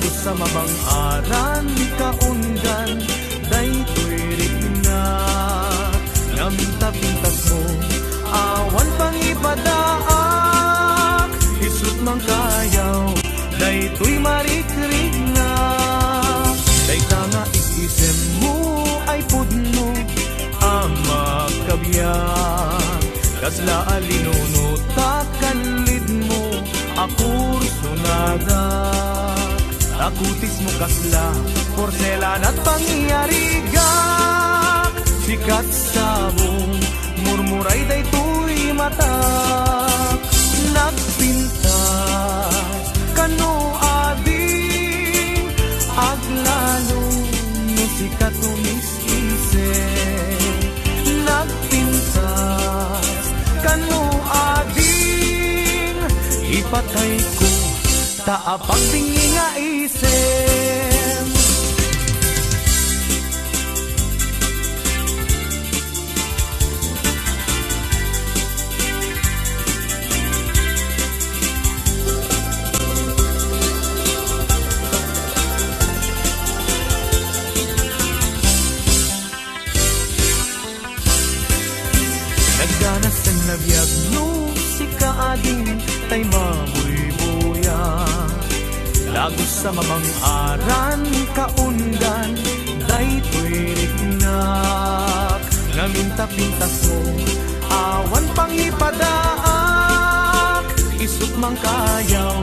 lagos sa mabang-aran kaundan, daytoy rikna ngam-tapintas mo awan pang ipadaak, isut mang kayaw daytoy marikrik na. Dayta nga isem mo ay pudno ama kabyan, kasla alinuno takanlid mo akur sunada. Takutis mo kasla porselan at pangyarigak, sikat sabong murmuray daytoy mata. Nagpintas kano ading aglalo no sikat umis-ise. Nagpintas kano ading ipatay ko taapag tingi nga isem. Nagdanas ang nabiyag no si kaading tay mabuy-buya, lagos sa mamang-aran kaundan, daytoy riknak ngaminta-pintas mo awan pang ipadaak, isut mang kayaw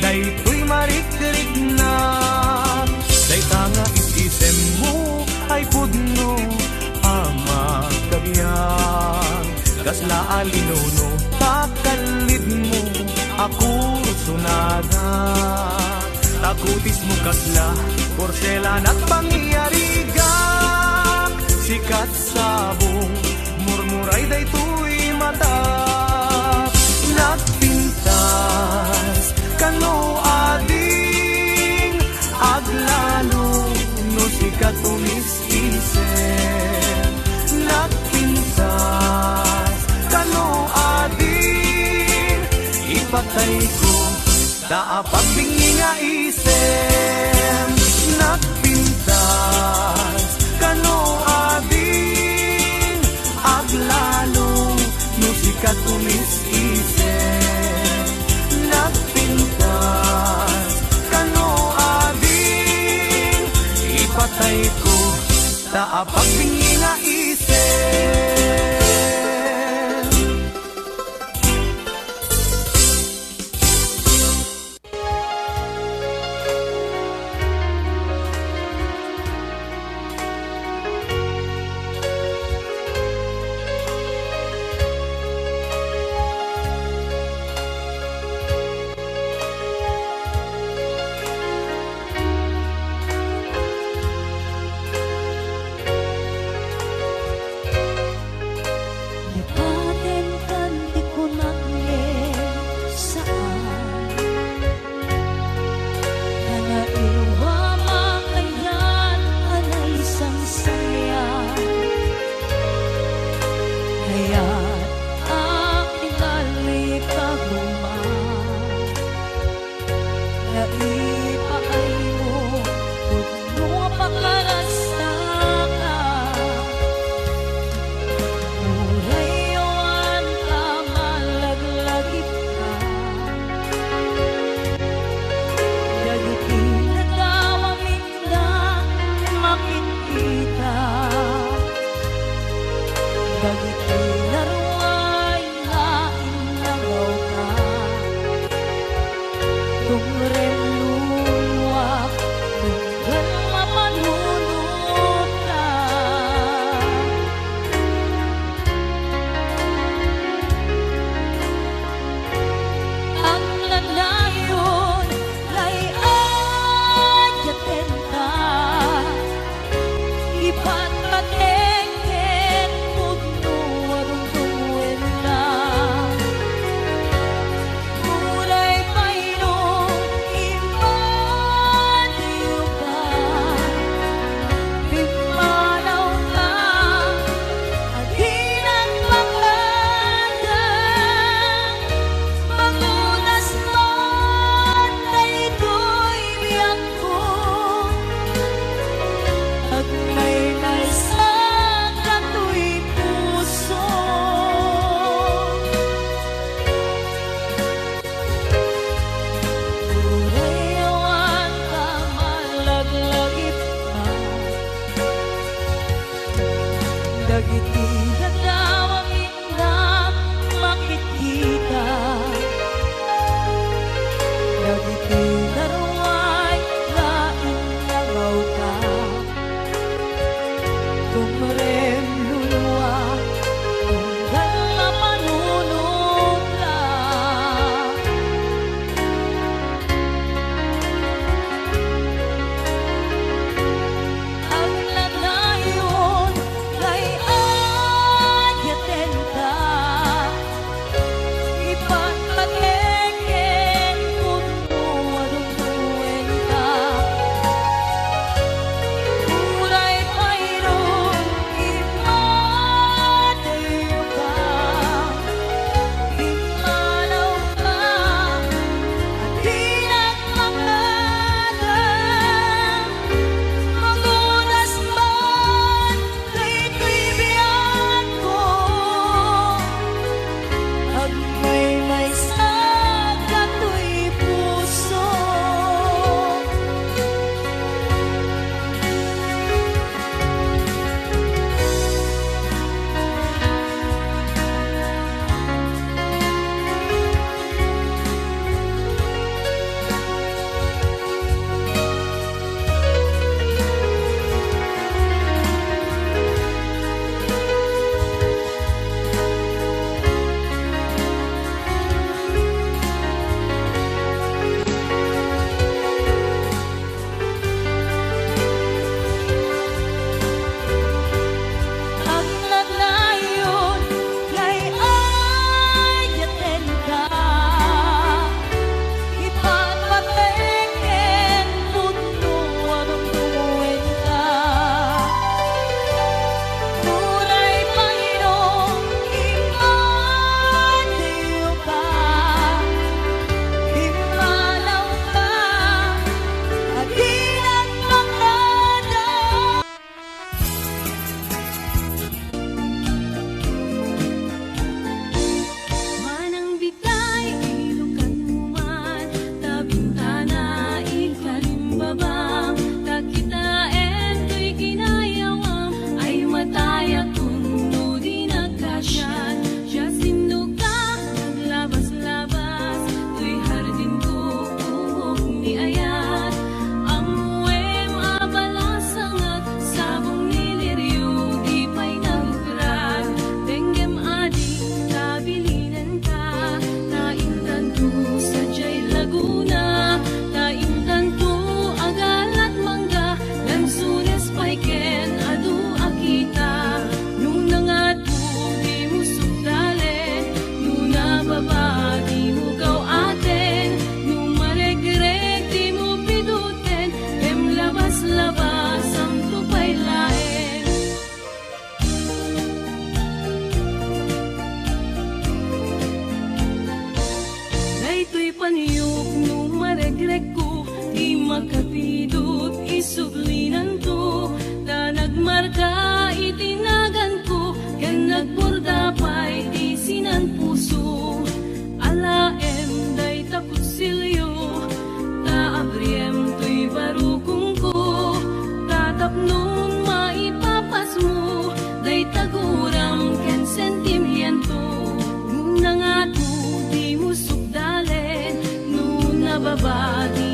daytoy marikrik-nak. Dayta nga isem mo ay pudno ama kabyan, kasla alinuno takalid mo ako sunada. Takutis mo kasla porselan at pangyarigak, sikat sabong murmuray daytoy mata. Nagpintas kano ading aglalo no sikat umis-isem. Nagpintas kano ading ipatay ko taapag bingi nga isem. Nagpintas kano ading aglalo no sikat umis-isem. Nagpintas kano ading ipatay ko taapag bingi nga isem. Kung rin Inaruay laing langaw ka Tumrem luluwa Tunggal na panunod ka Ang ladayon kay ayaten ka Ipagpagengeng mundo adunguen ka Uray payron ipadayo ka Imalaw ka at pinagmakagan Magunas man daytoy biyan ko Agmay sa katoy puso Ang naglayon kay ayaten ka Ipagpagengeng mundo adunguen ka Uray payron ipadayo ka Imalaw ka at pinagmakadan Manang bigay, ilukan mo man Tabintana, ikalimbabang Takitain, to'y ginayawang Ay mataya kung di nagkasyan Siya sinuka, naglabas-labas To'y hardin ko, uhog ni ayat Ang muwem abalasangat Sabong niliryo, di pa'y naggrad Denggem ading kabilinan ka Taintan ko sa Jay Laguna Taintan ko agalat mangga Lansunes paiken adu akita Nung nangat mo di mo sugdalen Nung nababa di mo gaw aten Nung maregreg di mo piduten Em labas-labas ang tupay laen Daytoy paniyok nung maregreg ko Di makapidot isublinan to Ta nagmarka itinagan ko Kan nagborda pa'y di sinan puso Alaem day takutsilyo Ta abriem to'y barukong ko Tatapnong maipapas mo Day taguram ken sentimiento Nung nangato di mo sugdalen Nung nababa di